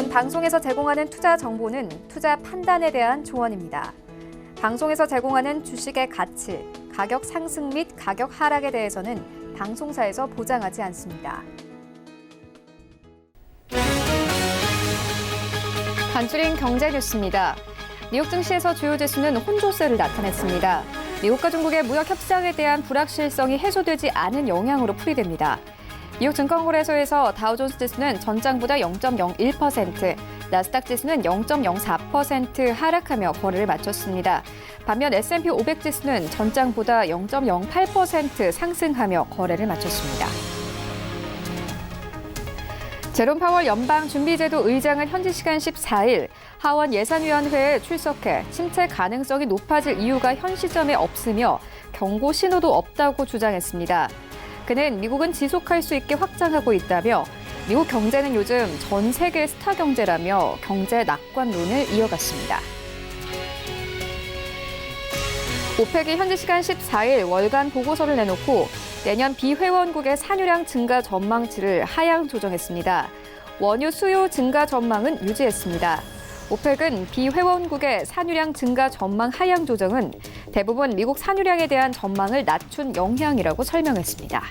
이번 방송에서 제공하는 투자 정보는 투자 판단에 대한 조언입니다. 방송에서 제공하는 주식의 가치, 가격 상승 및 가격 하락에 대해서는 방송사에서 보장하지 않습니다. 간추린 경제 뉴스입니다. 미국 증시에서 주요 지수는 혼조세를 나타냈습니다. 미국과 중국의 무역 협상에 대한 불확실성이 해소되지 않은 영향으로 풀이됩니다. 미국 증권거래소에서 다우존스 지수는 전장보다 0.01%, 나스닥 지수는 0.04% 하락하며 거래를 마쳤습니다. 반면 S&P 500 지수는 전장보다 0.08% 상승하며 거래를 마쳤습니다. 제롬 파월 연방준비제도 의장은 현지 시간 14일 하원 예산위원회에 출석해 침체 가능성이 높아질 이유가 현 시점에 없으며 경고 신호도 없다고 주장했습니다. 그는 미국은 지속할 수 있게 확장하고 있다며 미국 경제는 요즘 전 세계 스타 경제라며 경제 낙관론을 이어갔습니다. 오펙이 현지 시간 14일 월간 보고서를 내놓고 내년 비회원국의 산유량 증가 전망치를 하향 조정했습니다. 원유 수요 증가 전망은 유지했습니다. 오펙은 비회원국의 산유량 증가 전망 하향 조정은 대부분 미국 산유량에 대한 전망을 낮춘 영향이라고 설명했습니다.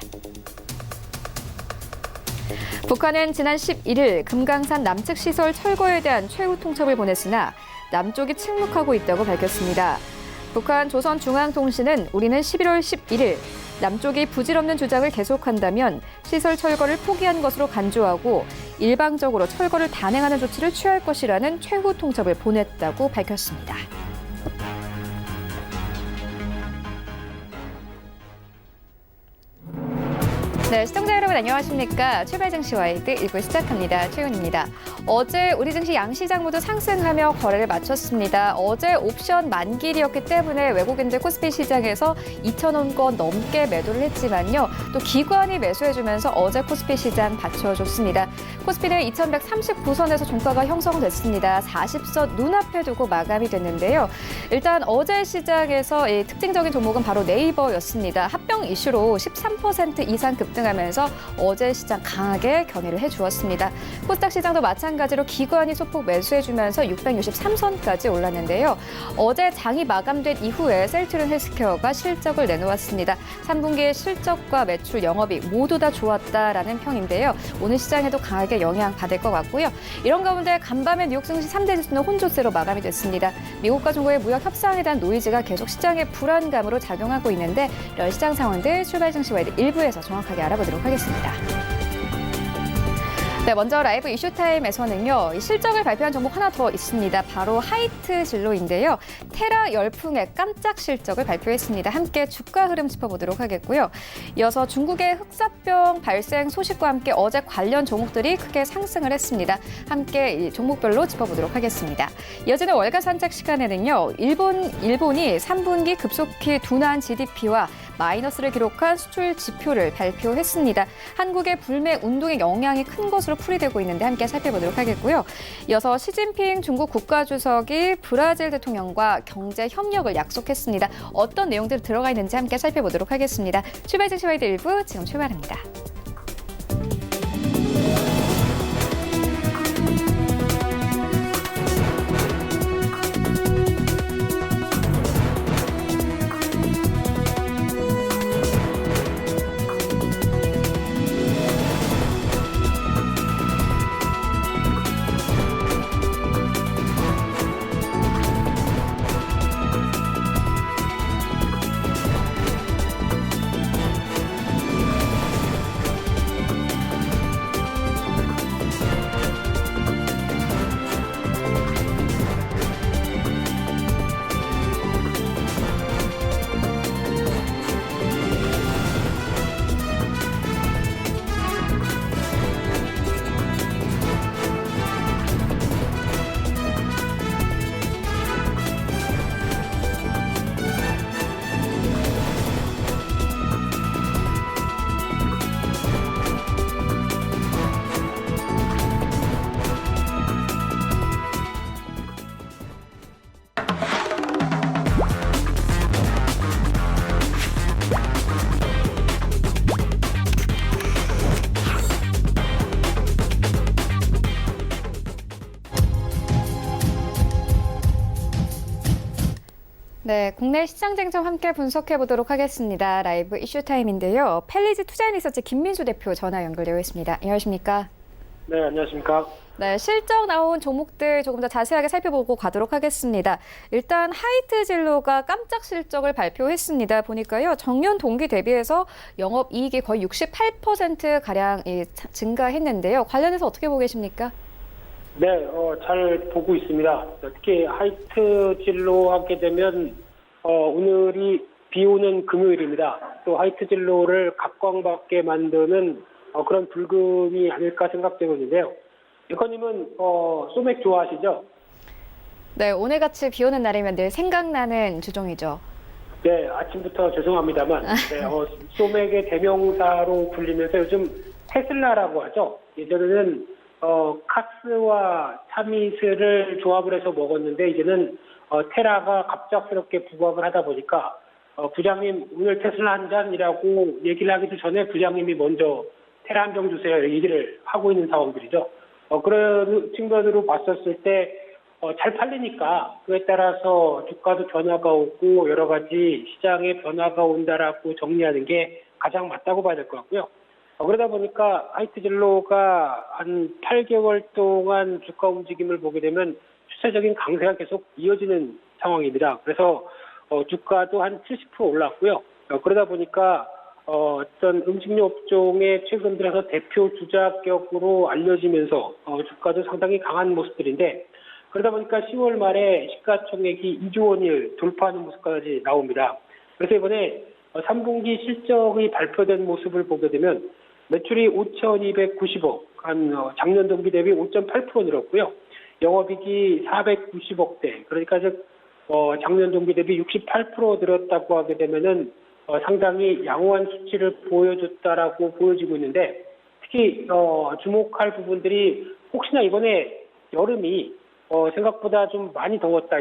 북한은 지난 11일 금강산 남측 시설 철거에 대한 최후 통첩을 보냈으나 남쪽이 침묵하고 있다고 밝혔습니다. 북한 조선중앙통신은 우리는 11월 11일 남쪽이 부질없는 주장을 계속한다면 시설 철거를 포기한 것으로 간주하고 일방적으로 철거를 단행하는 조치를 취할 것이라는 최후 통첩을 보냈다고 밝혔습니다. 네, 시청자 여러분 안녕하십니까? 출발 증시 와이드 1부 시작합니다. 최윤입니다. 어제 우리 증시 양시장 모두 상승하며 거래를 마쳤습니다. 어제 옵션 만기일이었기 때문에 외국인들 코스피 시장에서 2,000원 넘게 매도를 했지만요. 또 기관이 매수해주면서 어제 코스피 시장 받쳐줬습니다. 코스피는 2,139선에서 종가가 형성됐습니다. 40선 눈앞에 두고 마감이 됐는데요. 일단 어제 시장에서 이 특징적인 종목은 바로 네이버였습니다. 합병 이슈로 13% 이상 급등하면서 어제 시장 강하게 견인을 해주었습니다. 코스닥 시장도 마찬가지로 기관이 소폭 매수해주면서 663선까지 올랐는데요. 어제 장이 마감된 이후에 셀트리온 헬스케어가 실적을 내놓았습니다. 3분기의 실적과 매출, 영업이 모두 다 좋았다라는 평인데요. 오늘 시장에도 강하게 영향받을 것 같고요. 이런 가운데 간밤에 뉴욕 증시 3대 지수는 혼조세로 마감이 됐습니다. 미국과 중국의 무역 협상에 대한 노이즈가 계속 시장의 불안감으로 작용하고 있는데 이런 시장 상황들 출발 증시 와이드 1부에서 정확하게 알아보도록 하겠습니다. 네, 먼저 라이브 이슈타임에서는요. 이 실적을 발표한 종목 하나 더 있습니다. 바로 하이트 진로인데요. 테라 열풍의 깜짝 실적을 발표했습니다. 함께 주가 흐름 짚어보도록 하겠고요. 이어서 중국의 흑사병 발생 소식과 함께 어제 관련 종목들이 크게 상승을 했습니다. 함께 이 종목별로 짚어보도록 하겠습니다. 이어지는 월가 산책 시간에는요. 일본이 3분기 급속히 둔화한 GDP와 마이너스를 기록한 수출 지표를 발표했습니다. 한국의 불매 운동의 영향이 큰 것으로 풀이되고 있는데 함께 살펴보도록 하겠고요. 이어서 시진핑 중국 국가주석이 브라질 대통령과 경제 협력을 약속했습니다. 어떤 내용들이 들어가 있는지 함께 살펴보도록 하겠습니다. 출발 증시 와이드 1부 지금 출발합니다. 네, 국내 시장 쟁점 함께 분석해 보도록 하겠습니다. 라이브 이슈 타임인데요. 펠리즈 투자인리서치 김민수 대표 전화 연결되어 있습니다. 안녕하십니까? 네, 안녕하십니까? 네, 실적 나온 종목들 조금 더 자세하게 살펴보고 가도록 하겠습니다. 일단 하이트 진로가 깜짝 실적을 발표했습니다. 보니까요, 정년 동기 대비해서 영업이익이 거의 68%가량 증가했는데요. 관련해서 어떻게 보고 계십니까? 네, 잘 보고 있습니다. 특히 하이트 진로 하게 되면 오늘이 비 오는 금요일입니다. 또 하이트 진로를 각광받게 만드는 그런 불금이 아닐까 생각되고 있는데요. 앵커님은 소맥 좋아하시죠? 네, 오늘같이 비 오는 날이면 늘 생각나는 주종이죠. 네, 아침부터 죄송합니다만 소맥의 대명사로 불리면서 요즘 테슬라라고 하죠. 예전에는 카스와 타미스를 조합을 해서 먹었는데 이제는 테라가 갑작스럽게 부각을 하다 보니까 부장님 오늘 테슬라 한 잔이라고 얘기를 하기도 전에 부장님이 먼저 테라 한 병 주세요 얘기를 하고 있는 상황들이죠. 그런 측면으로 봤었을 때 잘 팔리니까 그에 따라서 주가도 변화가 오고 여러 가지 시장에 변화가 온다라고 정리하는 게 가장 맞다고 봐야 될 것 같고요. 그러다 보니까 하이트 진로가 한 8개월 동안 주가 움직임을 보게 되면 추세적인 강세가 계속 이어지는 상황입니다. 그래서 주가도 한 70% 올랐고요. 그러다 보니까 어떤 음식료 업종의 최근 들어서 대표 주자격으로 알려지면서 주가도 상당히 강한 모습들인데 그러다 보니까 10월 말에 시가총액이 2조 원을 돌파하는 모습까지 나옵니다. 그래서 이번에 3분기 실적이 발표된 모습을 보게 되면 매출이 5,290억, 작년 동기 대비 5.8% 늘었고요. 영업이익이 490억대, 그러니까 작년 동기 대비 68% 늘었다고 하게 되면은 상당히 양호한 수치를 보여줬다라고 보여지고 있는데 특히 주목할 부분들이 혹시나 이번에 여름이 생각보다 좀 많이 더웠다,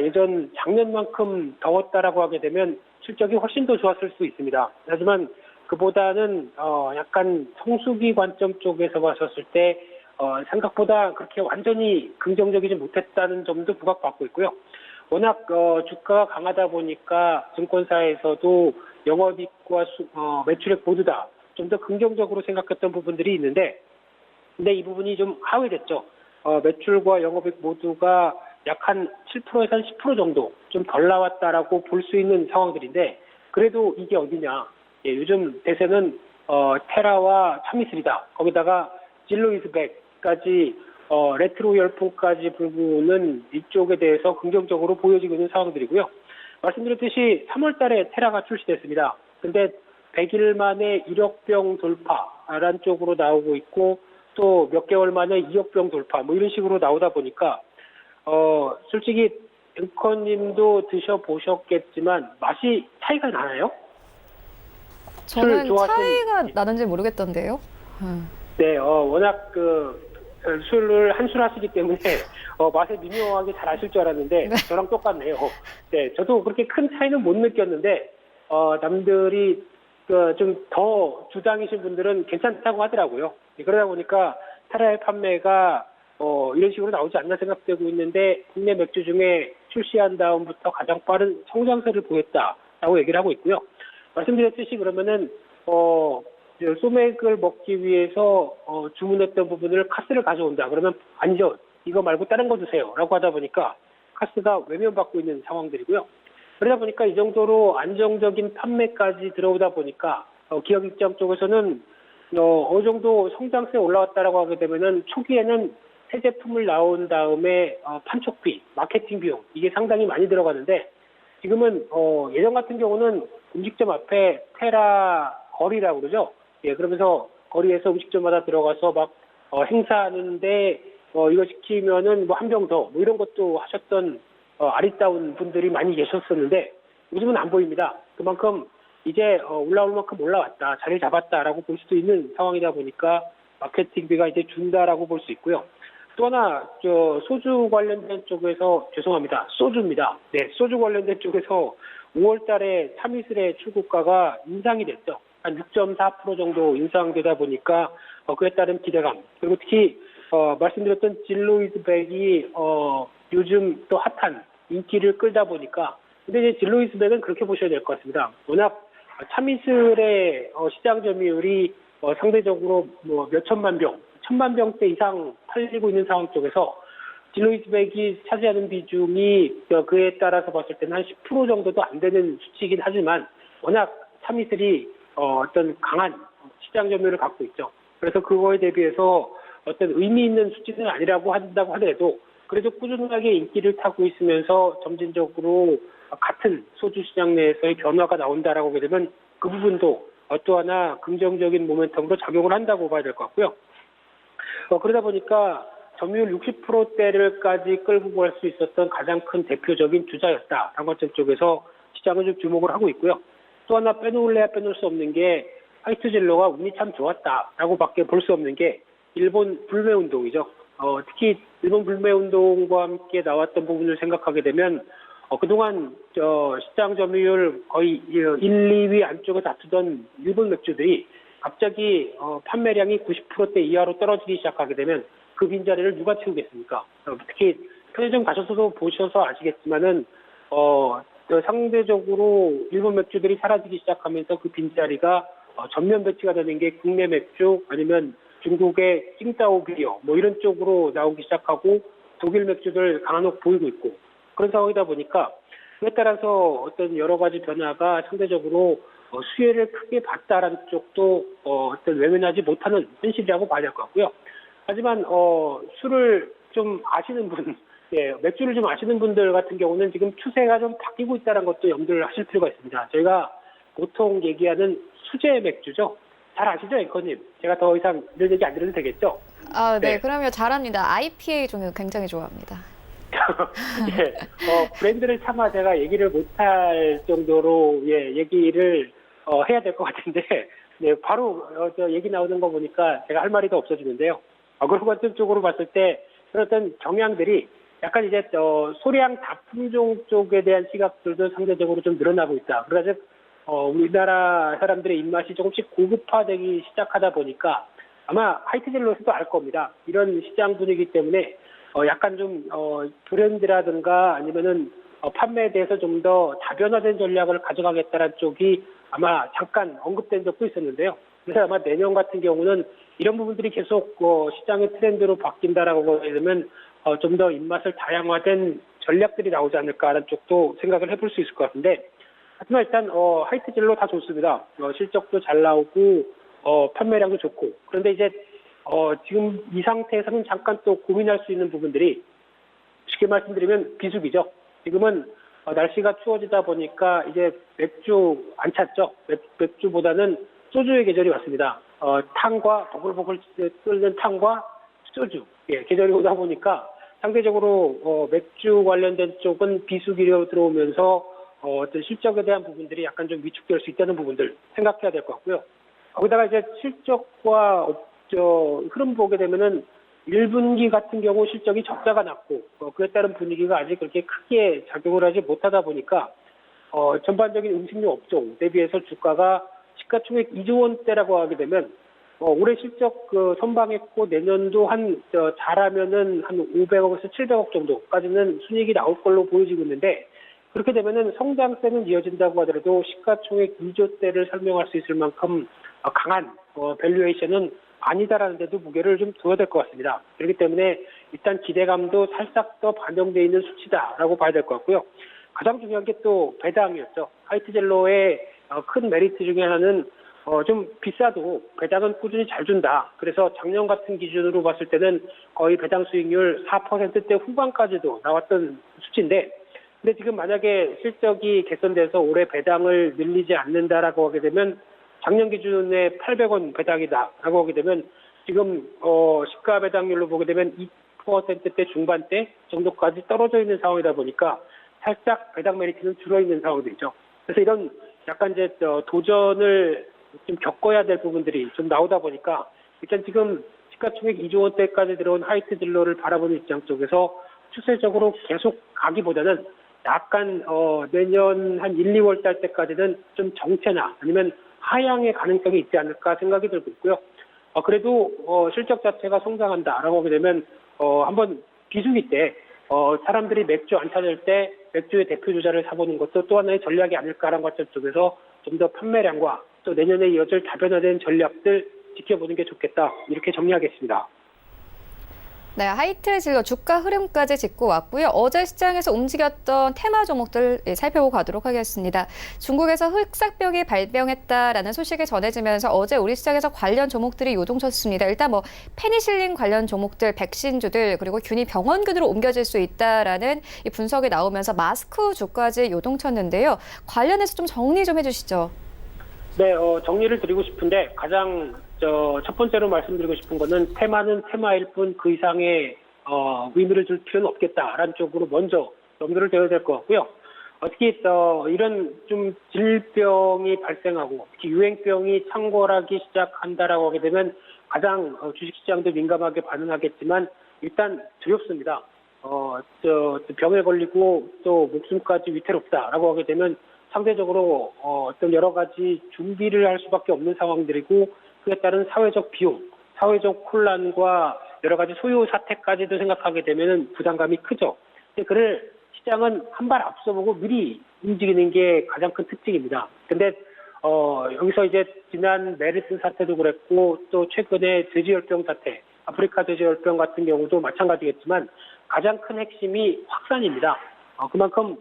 작년만큼 더웠다라고 하게 되면 실적이 훨씬 더 좋았을 수 있습니다. 하지만 그보다는 약간 성수기 관점 쪽에서 봤었을 때 생각보다 그렇게 완전히 긍정적이지 못했다는 점도 부각받고 있고요. 워낙 주가가 강하다 보니까 증권사에서도 영업이익과 매출액 모두 다 좀 더 긍정적으로 생각했던 부분들이 있는데 근데 이 부분이 좀 하회됐죠. 매출과 영업이익 모두가 약 한 7%에서 한 10% 정도 좀 덜 나왔다라고 볼 수 있는 상황들인데 그래도 이게 어디냐. 예, 요즘 대세는 테라와 차미슬이다. 거기다가 진로 이즈백까지 레트로 열풍까지 불구는 이쪽에 대해서 긍정적으로 보여지고 있는 상황들이고요. 말씀드렸듯이 3월 달에 테라가 출시됐습니다. 근데 100일 만에 1억 병 돌파라는 쪽으로 나오고 있고 또 몇 개월 만에 2억 병 돌파 뭐 이런 식으로 나오다 보니까 솔직히 앵커님도 드셔보셨겠지만 맛이 차이가 나나요? 저는 차이가 나는지 모르겠던데요. 네, 워낙 술을 한 술 하시기 때문에 맛을 미묘하게 잘 아실 줄 알았는데 네. 저랑 똑같네요. 네, 저도 그렇게 큰 차이는 못 느꼈는데 남들이 좀 더 주장이신 분들은 괜찮다고 하더라고요. 그러다 보니까 테라의 판매가 이런 식으로 나오지 않나 생각되고 있는데 국내 맥주 중에 출시한 다음부터 가장 빠른 성장세를 보였다라고 얘기를 하고 있고요. 말씀드렸듯이 그러면은 소맥을 먹기 위해서 주문했던 부분을 카스를 가져온다. 그러면 아니죠. 이거 말고 다른 거 주세요. 라고 하다 보니까 카스가 외면받고 있는 상황들이고요. 그러다 보니까 이 정도로 안정적인 판매까지 들어오다 보니까 기업 입장 쪽에서는 어느 정도 성장세에 올라왔다라고 하게 되면은 초기에는 새 제품을 나온 다음에 판촉비, 마케팅 비용 이게 상당히 많이 들어가는데 지금은 예전 같은 경우는 음식점 앞에 테라 거리라고 그러죠. 예, 그러면서 거리에서 음식점마다 들어가서 막 행사하는데 이거 시키면은 뭐 한 병 더 뭐 이런 것도 하셨던 아리따운 분들이 많이 계셨었는데 요즘은 안 보입니다. 그만큼 이제 올라올 만큼 올라왔다, 자리를 잡았다라고 볼 수도 있는 상황이다 보니까 마케팅비가 이제 준다라고 볼 수 있고요. 또 하나 소주 관련된 쪽에서 죄송합니다. 소주입니다. 네, 소주 관련된 쪽에서 5월달에 참이슬의 출고가가 인상이 됐죠. 한 6.4% 정도 인상되다 보니까 그에 따른 기대감 그리고 특히 말씀드렸던 진로 이즈백이 요즘 또 핫한 인기를 끌다 보니까 근데 이제 진로이스백은 그렇게 보셔야 될 것 같습니다. 워낙 참이슬의 시장 점유율이 상대적으로 뭐 몇 천만 병, 천만 병대 이상 팔리고 있는 상황 쪽에서 진로이스백이 차지하는 비중이 그에 따라서 봤을 때는 한 10% 정도도 안 되는 수치이긴 하지만 워낙 참이슬이 어떤 강한 시장 점유율을 갖고 있죠. 그래서 그거에 대비해서 어떤 의미 있는 수치는 아니라고 한다고 하더라도 그래도 꾸준하게 인기를 타고 있으면서 점진적으로 같은 소주 시장 내에서의 변화가 나온다라고 하게 되면 그 부분도 또 하나 긍정적인 모멘텀으로 작용을 한다고 봐야 될 것 같고요. 그러다 보니까 점유율 60%대를까지 끌고 갈 수 있었던 가장 큰 대표적인 주자였다. 당관점 쪽에서 시장은 좀 주목을 하고 있고요. 또 하나 빼놓을래야 빼놓을 수 없는 게 화이트 젤로가 운이 참 좋았다라고 밖에 볼 수 없는 게 일본 불매운동이죠. 특히 일본 불매운동과 함께 나왔던 부분을 생각하게 되면 그동안 시장 점유율 거의 1, 2위 안쪽에 다투던 일본 맥주들이 갑자기 판매량이 90%대 이하로 떨어지기 시작하게 되면 그 빈자리를 누가 채우겠습니까? 특히 편의점 가셔서도 보셔서 아시겠지만은 상대적으로 일본 맥주들이 사라지기 시작하면서 그 빈자리가 전면 배치가 되는 게 국내 맥주 아니면 중국의 칭따오 비어 뭐 이런 쪽으로 나오기 시작하고 독일 맥주들 간혹 보이고 있고 그런 상황이다 보니까 그에 따라서 어떤 여러 가지 변화가 상대적으로 수혜를 크게 봤다라는 쪽도 어떤 외면하지 못하는 현실이라고 봐야 될 것 같고요. 하지만 술을 좀 아시는 분, 예, 맥주를 좀 아시는 분들 같은 경우는 지금 추세가 좀 바뀌고 있다는 것도 염두를 하실 필요가 있습니다. 저희가 보통 얘기하는 수제 맥주죠. 잘 아시죠, 앵커님? 제가 더 이상 이런 얘기 안 드려도 되겠죠? 아, 네, 네. 그럼요. 잘합니다. IPA 종류 굉장히 좋아합니다. 예, 브랜드를 차마 제가 얘기를 못할 정도로 예, 얘기를 해야 될 것 같은데, 네, 바로 저 얘기 나오는 거 보니까 제가 할 말이 더 없어지는데요. 그런 관점 쪽으로 봤을 때 그런 경향들이 약간 이제 소량 다품종 쪽에 대한 시각들도 상대적으로 좀 늘어나고 있다. 그래서 우리나라 사람들의 입맛이 조금씩 고급화되기 시작하다 보니까 아마 하이트젤로에서도 알 겁니다. 이런 시장 분위기 때문에 약간 좀 브랜드라든가 아니면은 판매에 대해서 좀 더 다변화된 전략을 가져가겠다는 쪽이 아마 잠깐 언급된 적도 있었는데요. 그래서 아마 내년 같은 경우는 이런 부분들이 계속 시장의 트렌드로 바뀐다라고 하면 좀 더 입맛을 다양화된 전략들이 나오지 않을까라는 쪽도 생각을 해볼 수 있을 것 같은데 하지만 일단 하이트젤로 다 좋습니다. 실적도 잘 나오고 판매량도 좋고 그런데 이제 지금 이 상태에서는 잠깐 또 고민할 수 있는 부분들이 쉽게 말씀드리면 비수기죠. 지금은 날씨가 추워지다 보니까 이제 맥주 안 찾죠. 맥주보다는 소주의 계절이 왔습니다. 탕과 보글보글 끓는 탕과 소주 계절이 오다 보니까 상대적으로 맥주 관련된 쪽은 비수기로 들어오면서 어떤 실적에 대한 부분들이 약간 좀 위축될 수 있다는 부분들 생각해야 될 것 같고요. 거기다가 이제 실적과 흐름 보게 되면은 1분기 같은 경우 실적이 적자가 났고 그에 따른 분위기가 아직 그렇게 크게 작용을 하지 못하다 보니까 전반적인 음식료 업종 대비해서 주가가 시가총액 2조 원대라고 하게 되면 올해 실적 선방했고 내년도 잘하면은 한 500억에서 700억 정도까지는 순이익이 나올 걸로 보여지고 있는데 그렇게 되면은 성장세는 이어진다고 하더라도 시가총액 2조대를 설명할 수 있을 만큼 강한 밸류에이션은 아니다라는 데도 무게를 좀 둬야 될 것 같습니다. 그렇기 때문에 일단 기대감도 살짝 더 반영되어 있는 수치다라고 봐야 될 것 같고요. 가장 중요한 게 또 배당이었죠. 하이트젤로의 큰 메리트 중에 하나는 좀 비싸도 배당은 꾸준히 잘 준다. 그래서 작년 같은 기준으로 봤을 때는 거의 배당 수익률 4%대 후반까지도 나왔던 수치인데 근데 지금 만약에 실적이 개선돼서 올해 배당을 늘리지 않는다라고 하게 되면 작년 기준에 800원 배당이다라고 하게 되면 지금 시가 배당률로 보게 되면 2%대 중반대 정도까지 떨어져 있는 상황이다 보니까 살짝 배당 메리트는 줄어 있는 상황들이죠. 그래서 이런 약간 이제 도전을 좀 겪어야 될 부분들이 좀 나오다 보니까 일단 지금 시가총액 2조 원대까지 들어온 하이트젤로를 바라보는 입장 쪽에서 추세적으로 계속 가기보다는 약간 내년 한 1, 2월 달 때까지는 좀 정체나 아니면 하향의 가능성이 있지 않을까 생각이 들고 있고요. 그래도 실적 자체가 성장한다라고 하게 되면 한번 비수기 때 사람들이 맥주 안 찾을 때 맥주의 대표 주자를 사보는 것도 또 하나의 전략이 아닐까라는 관점 쪽에서 좀 더 판매량과 또 내년에 이어질 다변화된 전략들 지켜보는 게 좋겠다. 이렇게 정리하겠습니다. 네, 하이트 진로 주가 흐름까지 짚고 왔고요. 어제 시장에서 움직였던 테마 종목들 살펴보고 가도록 하겠습니다. 중국에서 흑사병이 발병했다라는 소식이 전해지면서 어제 우리 시장에서 관련 종목들이 요동쳤습니다. 일단 뭐 페니실린 관련 종목들, 백신주들 그리고 균이 병원균으로 옮겨질 수 있다라는 이 분석이 나오면서 마스크 주까지 요동쳤는데요. 관련해서 좀 정리 좀 해주시죠. 네, 정리를 드리고 싶은데 가장 첫 번째로 말씀드리고 싶은 거는 테마는 테마일 뿐 그 이상의 의미를 줄 필요는 없겠다라는 쪽으로 먼저 염두를 둬야 될 것 같고요. 특히 이런 좀 질병이 발생하고 특히 유행병이 창궐하기 시작한다라고 하게 되면 가장 주식시장도 민감하게 반응하겠지만 일단 두렵습니다. 병에 걸리고 또 목숨까지 위태롭다라고 하게 되면 상대적으로 어떤 여러 가지 준비를 할 수밖에 없는 상황들이고 그에 따른 사회적 비용, 사회적 혼란과 여러 가지 소요 사태까지도 생각하게 되면 부담감이 크죠. 그를 시장은 한 발 앞서보고 미리 움직이는 게 가장 큰 특징입니다. 근데 여기서 이제 지난 메르스 사태도 그랬고 또 최근에 돼지열병 사태, 아프리카 돼지열병 같은 경우도 마찬가지겠지만 가장 큰 핵심이 확산입니다. 그만큼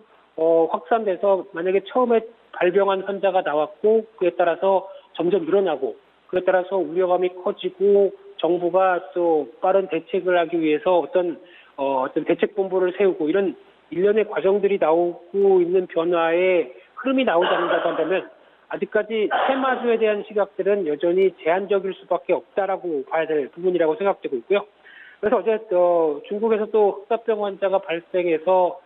확산돼서 만약에 처음에 발병한 환자가 나왔고 그에 따라서 점점 늘어나고 그에 따라서 우려감이 커지고 정부가 또 빠른 대책을 하기 위해서 어떤 대책본부를 세우고 이런 일련의 과정들이 나오고 있는 변화의 흐름이 나오지 않는다고 한다면 아직까지 테마주에 대한 시각들은 여전히 제한적일 수밖에 없다라고 봐야 될 부분이라고 생각되고 있고요. 그래서 어제 중국에서 또 흑사병 환자가 발생해서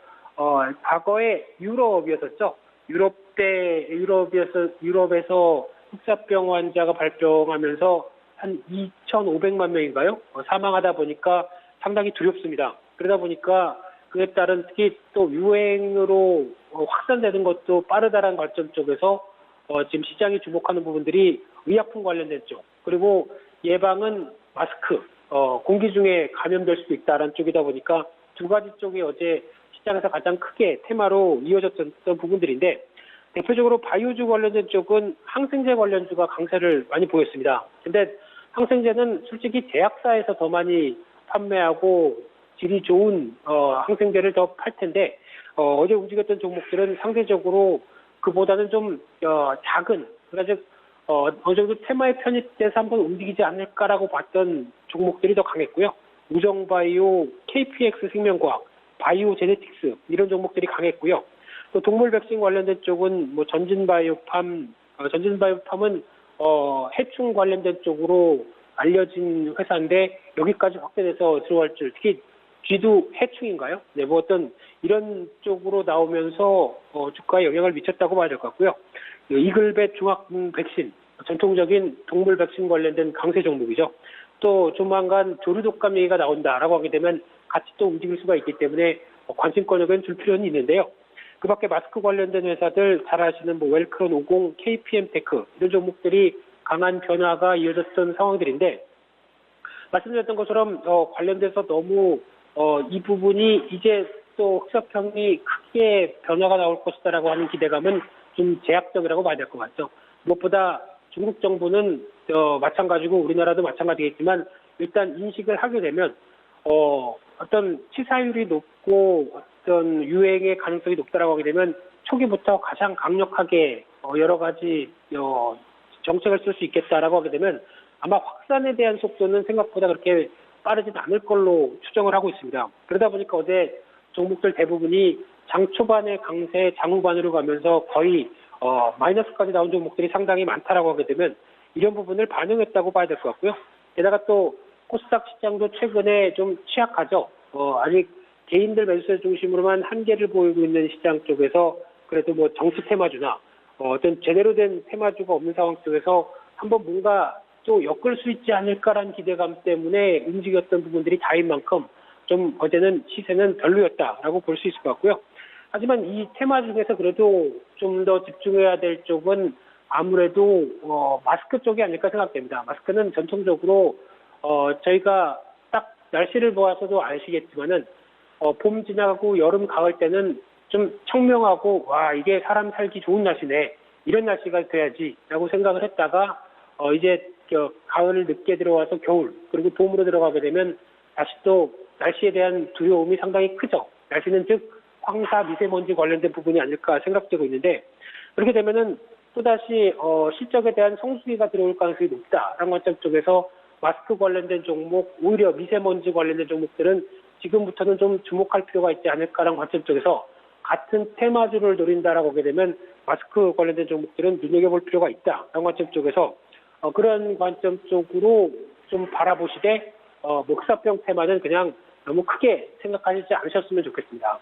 과거에 유럽이었었죠. 유럽에서 흑사병 환자가 발병하면서 한 2,500만 명인가요? 사망하다 보니까 상당히 두렵습니다. 그러다 보니까 그에 따른 특히 또 유행으로 확산되는 것도 빠르다라는 관점 쪽에서 지금 시장이 주목하는 부분들이 의약품 관련된 쪽 그리고 예방은 마스크, 공기 중에 감염될 수도 있다라는 쪽이다 보니까 두 가지 쪽이 어제 시장에서 가장 크게 테마로 이어졌던 부분들인데 대표적으로 바이오주 관련된 쪽은 항생제 관련주가 강세를 많이 보였습니다. 근데 항생제는 솔직히 제약사에서 더 많이 판매하고 질이 좋은 항생제를 더 팔 텐데 어제 움직였던 종목들은 상대적으로 그보다는 좀 작은 그러니까 어느 정도 테마에 편입돼서 한번 움직이지 않을까라고 봤던 종목들이 더 강했고요. 우정바이오, KPX 생명과학, 바이오제네틱스 이런 종목들이 강했고요. 또 동물 백신 관련된 쪽은 뭐 전진바이오팜은 해충 관련된 쪽으로 알려진 회사인데 여기까지 확대돼서 들어갈 줄 특히 쥐도 해충인가요? 네, 뭐 어떤 이런 쪽으로 나오면서 주가에 영향을 미쳤다고 봐야 될 것 같고요. 이글벳 중학 백신 전통적인 동물 백신 관련된 강세 종목이죠. 또 조만간 조류독감 얘기가 나온다라고 하게 되면 같이 또 움직일 수가 있기 때문에 관심권역은 줄 필요는 있는데요. 그 밖에 마스크 관련된 회사들 잘 아시는 뭐 웰크론 50, KPM테크 이런 종목들이 강한 변화가 이어졌던 상황들인데 말씀드렸던 것처럼 관련돼서 너무 이 부분이 이제 또 흑사병이 크게 변화가 나올 것이다라고 하는 기대감은 좀 제약적이라고 봐야 될 것 같죠. 무엇보다 중국 정부는 마찬가지고 우리나라도 마찬가지겠지만 일단 인식을 하게 되면 어떤 치사율이 높고 어떤 유행의 가능성이 높다라고 하게 되면 초기부터 가장 강력하게 여러 가지 정책을 쓸 수 있겠다라고 하게 되면 아마 확산에 대한 속도는 생각보다 그렇게 빠르진 않을 걸로 추정을 하고 있습니다. 그러다 보니까 어제 종목들 대부분이 장 초반에 강세, 장 후반으로 가면서 거의 마이너스까지 나온 종목들이 상당히 많다라고 하게 되면 이런 부분을 반영했다고 봐야 될 것 같고요. 게다가 또 코스닥 시장도 최근에 좀 취약하죠. 아직 개인들 매수세 중심으로만 한계를 보이고 있는 시장 쪽에서 그래도 뭐 정치 테마주나 어떤 제대로 된 테마주가 없는 상황 속에서 한번 뭔가 또 엮을 수 있지 않을까라는 기대감 때문에 움직였던 부분들이 다인 만큼 좀 어제는 시세는 별로였다라고 볼 수 있을 것 같고요. 하지만 이 테마 중에서 그래도 좀 더 집중해야 될 쪽은 아무래도 마스크 쪽이 아닐까 생각됩니다. 마스크는 전통적으로 저희가 딱 날씨를 보아서도 아시겠지만은 봄 지나고 여름 가을 때는 좀 청명하고 와 이게 사람 살기 좋은 날씨네 이런 날씨가 돼야지라고 생각을 했다가 이제 가을 늦게 들어와서 겨울 그리고 봄으로 들어가게 되면 다시 또 날씨에 대한 두려움이 상당히 크죠. 날씨는 즉 황사 미세먼지 관련된 부분이 아닐까 생각되고 있는데 그렇게 되면은 또다시 실적에 대한 성수기가 들어올 가능성이 높다라는 관점 쪽에서 마스크 관련된 종목 오히려 미세먼지 관련된 종목들은 지금부터는 좀 주목할 필요가 있지 않을까라는 관점 쪽에서 같은 테마주를 노린다라고 하게 되면 마스크 관련된 종목들은 눈여겨볼 필요가 있다라는 관점 쪽에서 그런 관점 쪽으로 좀 바라보시되 흑사병 테마는 그냥 너무 크게 생각하시지 않으셨으면 좋겠습니다.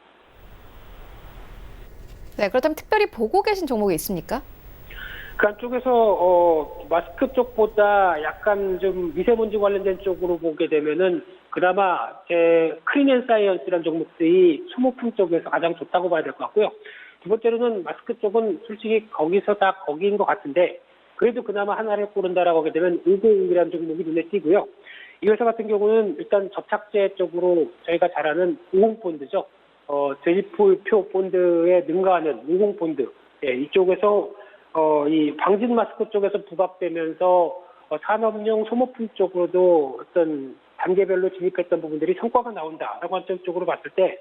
네, 그렇다면 특별히 보고 계신 종목이 있습니까? 그 안쪽에서 마스크 쪽보다 약간 좀 미세먼지 관련된 쪽으로 보게 되면은 그나마 제 클린앤사이언스라는 종목들이 소모품 쪽에서 가장 좋다고 봐야 될 것 같고요. 두 번째로는 마스크 쪽은 솔직히 거기서 다 거기인 것 같은데 그래도 그나마 하나를 고른다라고 하게 되면 550이라는 종목이 눈에 띄고요. 이 회사 같은 경우는 일단 접착제 쪽으로 저희가 잘 아는 50본드죠. 제지표 본드에 능가하는 50본드. 예, 이쪽에서 이 방진 마스크 쪽에서 부각되면서 산업용 소모품 쪽으로도 어떤 단계별로 진입했던 부분들이 성과가 나온다라고 관점 쪽으로 봤을 때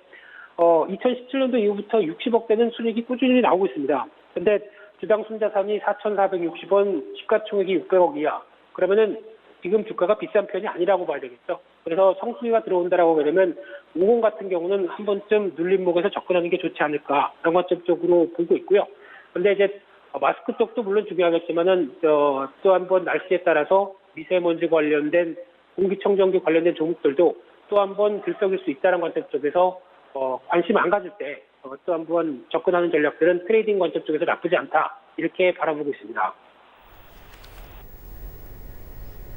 2017년도 이후부터 60억대는 순이익이 꾸준히 나오고 있습니다. 근데 주당 순자산이 4,460원, 시가총액이 600억 이하. 그러면은 지금 주가가 비싼 편이 아니라고 봐야 되겠죠. 그래서 성수기가 들어온다라고 하게 되면 50 같은 경우는 한 번쯤 눌림목에서 접근하는 게 좋지 않을까 이런 관점 쪽으로 보고 있고요. 근데 이제 마스크 쪽도 물론 중요하겠지만은 또 한 번 날씨에 따라서 미세먼지 관련된 공기청정기 관련된 종목들도 또 한 번 들썩일 수 있다는 관점 쪽에서 관심 안 가질 때 또 한 번 접근하는 전략들은 트레이딩 관점 쪽에서 나쁘지 않다 이렇게 바라보고 있습니다.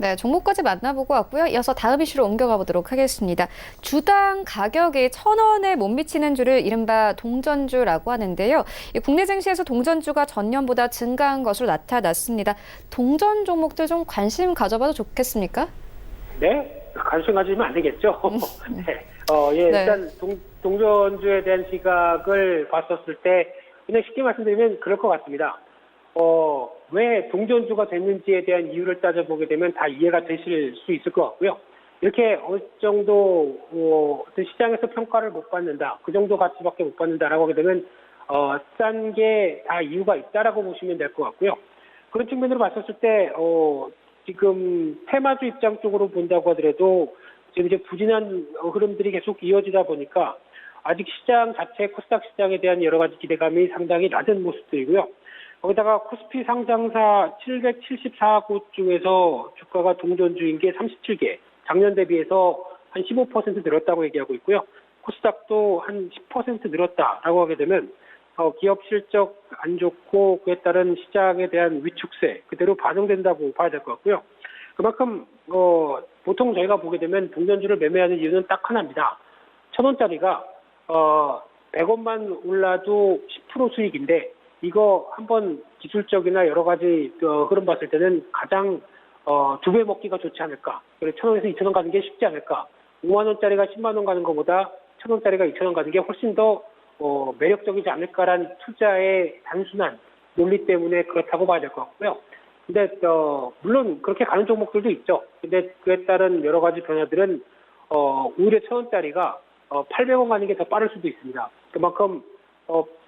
네, 종목까지 만나보고 왔고요. 이어서 다음 이슈로 옮겨가 보도록 하겠습니다. 주당 가격이 1,000원에 못 미치는 주를 이른바 동전주라고 하는데요. 국내 증시에서 동전주가 전년보다 증가한 것으로 나타났습니다. 동전 종목들 좀 관심 가져봐도 좋겠습니까? 네, 관심 가지면 안 되겠죠. 네. 일단 동전주에 대한 시각을 봤었을 때 그냥 쉽게 말씀드리면 그럴 것 같습니다. 왜 동전주가 됐는지에 대한 이유를 따져보게 되면 다 이해가 되실 수 있을 것 같고요. 이렇게 어느 정도 어떤 시장에서 평가를 못 받는다, 그 정도 가치밖에 못 받는다라고 하게 되면 싼 게 다 이유가 있다라고 보시면 될 것 같고요. 그런 측면으로 봤었을 때 지금 테마주 입장 쪽으로 본다고 하더라도 지금 이제 부진한 흐름들이 계속 이어지다 보니까 아직 시장 자체 코스닥 시장에 대한 여러 가지 기대감이 상당히 낮은 모습들이고요. 거기다가 코스피 상장사 774곳 중에서 주가가 동전주인 게 37개, 작년 대비해서 한 15% 늘었다고 얘기하고 있고요. 코스닥도 한 10% 늘었다라고 하게 되면 기업 실적 안 좋고 그에 따른 시장에 대한 위축세 그대로 반영된다고 봐야 될 것 같고요. 그만큼 보통 저희가 보게 되면 동전주를 매매하는 이유는 딱 하나입니다. 1,000원짜리가 100원만 올라도 10% 수익인데 이거 한번 기술적이나 여러 가지 흐름 봤을 때는 가장 2배 먹기가 좋지 않을까. 그래서 1,000원에서 2,000원 가는 게 쉽지 않을까. 5만 원짜리가 10만 원 가는 것보다 1,000원짜리가 2,000원 가는 게 훨씬 더 매력적이지 않을까라는 투자의 단순한 논리 때문에 그렇다고 봐야 될 것 같고요. 근데 물론 그렇게 가는 종목들도 있죠. 근데 그에 따른 여러 가지 변화들은 오히려 1,000원짜리가 800원 가는 게 더 빠를 수도 있습니다. 그만큼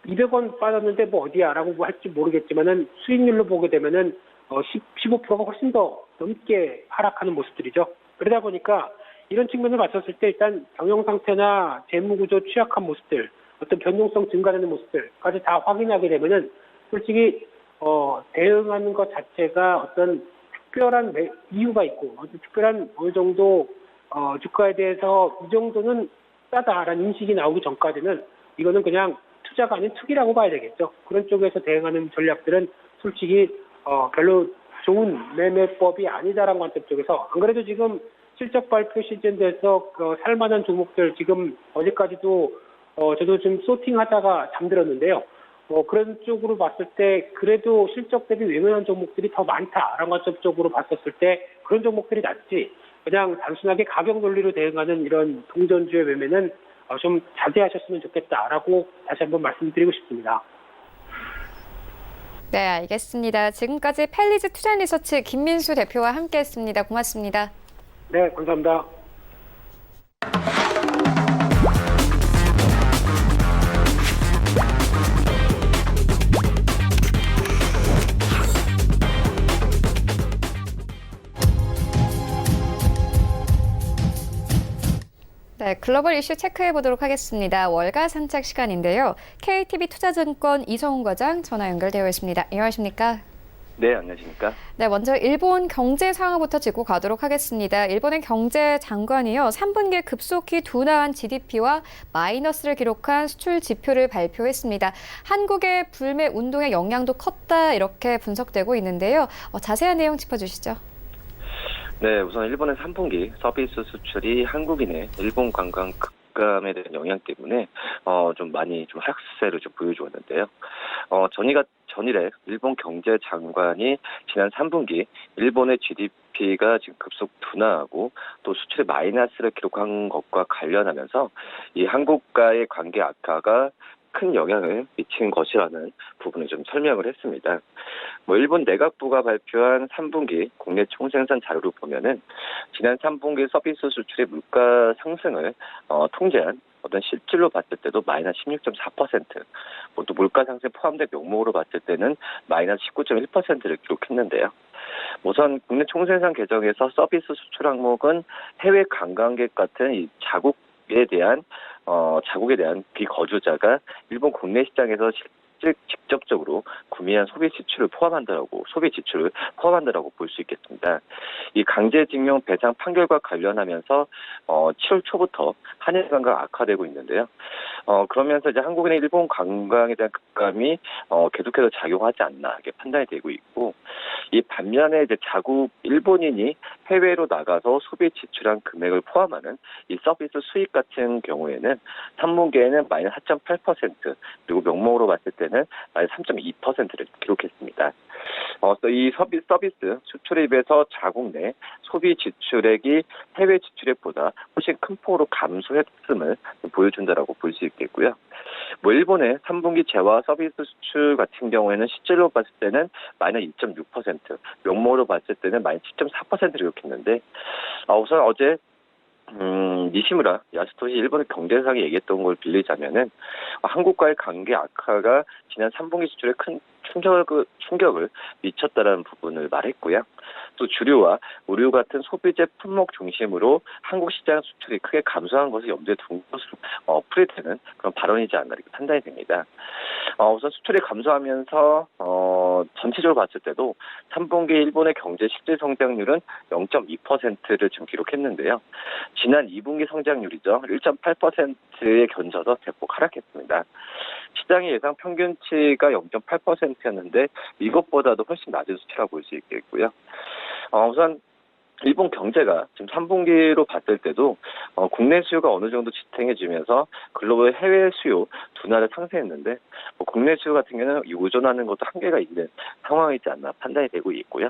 200원 빠졌는데 뭐 어디야라고 할지 모르겠지만은 수익률로 보게 되면은 15%가 훨씬 더 넘게 하락하는 모습들이죠. 그러다 보니까 이런 측면을 봤었을 때 일단 경영 상태나 재무 구조 취약한 모습들, 어떤 변동성 증가되는 모습들까지 다 확인하게 되면은 솔직히 대응하는 것 자체가 어떤 특별한 이유가 있고 어떤 특별한 어느 정도 주가에 대해서 이 정도는 싸다라는 인식이 나오기 전까지는 이거는 그냥 투자가 아닌 투기라고 봐야 되겠죠. 그런 쪽에서 대응하는 전략들은 솔직히 별로 좋은 매매법이 아니다라는 관점 쪽에서 안 그래도 지금 실적 발표 시즌 돼서 살만한 종목들 지금 어제까지도 저도 좀 소팅하다가 잠들었는데요. 그런 쪽으로 봤을 때 그래도 실적 대비 외면한 종목들이 더 많다라는 관점 쪽으로 봤었을 때 그런 종목들이 낫지 그냥 단순하게 가격 논리로 대응하는 이런 동전주의 매매는 좀 자제하셨으면 좋겠다라고 다시 한번 말씀드리고 싶습니다. 네, 알겠습니다. 지금까지 펠리즈 투자리서치 김민수 대표와 함께했습니다. 고맙습니다. 네, 감사합니다. 네, 글로벌 이슈 체크해 보도록 하겠습니다. 월가 산책 시간인데요. KTB 투자증권 이성훈 과장 전화 연결되어 있습니다. 안녕하십니까? 네, 안녕하십니까? 네, 먼저 일본 경제 상황부터 짚고 가도록 하겠습니다. 일본의 경제 장관이요, 3분기에 급속히 둔화한 GDP와 마이너스를 기록한 수출 지표를 발표했습니다. 한국의 불매 운동의 영향도 컸다 이렇게 분석되고 있는데요. 자세한 내용 짚어주시죠. 네, 우선 일본의 3분기 서비스 수출이 한국인의 일본 관광 급감에 대한 영향 때문에 좀 많이 좀 하락세를 좀 보여주었는데요. 전일에 일본 경제장관이 지난 3분기 일본의 GDP가 지금 급속 둔화하고 또 수출의 마이너스를 기록한 것과 관련하면서 이 한국과의 관계 악화가 큰 영향을 미친 것이라는 부분을 좀 설명을 했습니다. 일본 내각부가 발표한 3분기 국내 총생산 자료를 보면은 지난 3분기 서비스 수출의 물가 상승을 통제한 어떤 실질로 봤을 때도 마이너스 16.4%, 또 물가 상승 포함된 명목으로 봤을 때는 마이너스 19.1%를 기록했는데요. 우선 국내 총생산 계정에서 서비스 수출 항목은 해외 관광객 같은 이 자국에 대한 비거주자가 일본 국내 시장에서 직접적으로 구매한 소비 지출을 포함한다라고 볼 수 있겠습니다. 이 강제징용 배상 판결과 관련하면서 7월 초부터 한일 관계가 악화되고 있는데요. 그러면서 이제 한국인의 일본 관광에 대한 급감이 계속해서 작용하지 않나 이렇게 판단이 되고 있고, 이 반면에 이제 자국 일본인이 해외로 나가서 소비 지출한 금액을 포함하는 이 서비스 수익 같은 경우에는 3분기에는 마이너스 4.8%, 그리고 명목으로 봤을 때는 마이너스 3.2%를 기록했습니다. 이 서비스 수출에 비해서 자국 내 소비 지출액이 해외 지출액보다 훨씬 큰 폭으로 감소했음을 보여준다라고 볼 수 있겠고요. 일본의 3분기 재화 서비스 수출 같은 경우에는 실질로 봤을 때는 마이너스 2.6%, 명목으로 봤을 때는 마이너스 10.4%를 기록했는데, 우선 어제 니시무라 야스토시 일본의 경제상이 얘기했던 걸 빌리자면은 한국과의 관계 악화가 지난 3분기 수출에 큰 충격을 미쳤다라는 부분을 말했고요. 또 주류와 의류 같은 소비재 품목 중심으로 한국 시장 수출이 크게 감소한 것을 염두에 둔 것으로 풀이되는 그런 발언이지 않나 이렇게 판단이 됩니다. 우선 수출이 감소하면서 전체적으로 봤을 때도 3분기 일본의 경제 실질 성장률은 0.2%를 지금 기록했는데요. 지난 2분기 성장률이죠. 1.8%에 견져서 대폭 하락했습니다. 시장의 예상 평균치가 0.8%였는데 이것보다도 훨씬 낮은 수치라고 볼 수 있겠고요. 우선 일본 경제가 지금 3분기로 봤을 때도 국내 수요가 어느 정도 지탱해지면서 글로벌 해외 수요 둔화를 상쇄했는데 국내 수요 같은 경우는 의존하는 것도 한계가 있는 상황이지 않나 판단이 되고 있고요.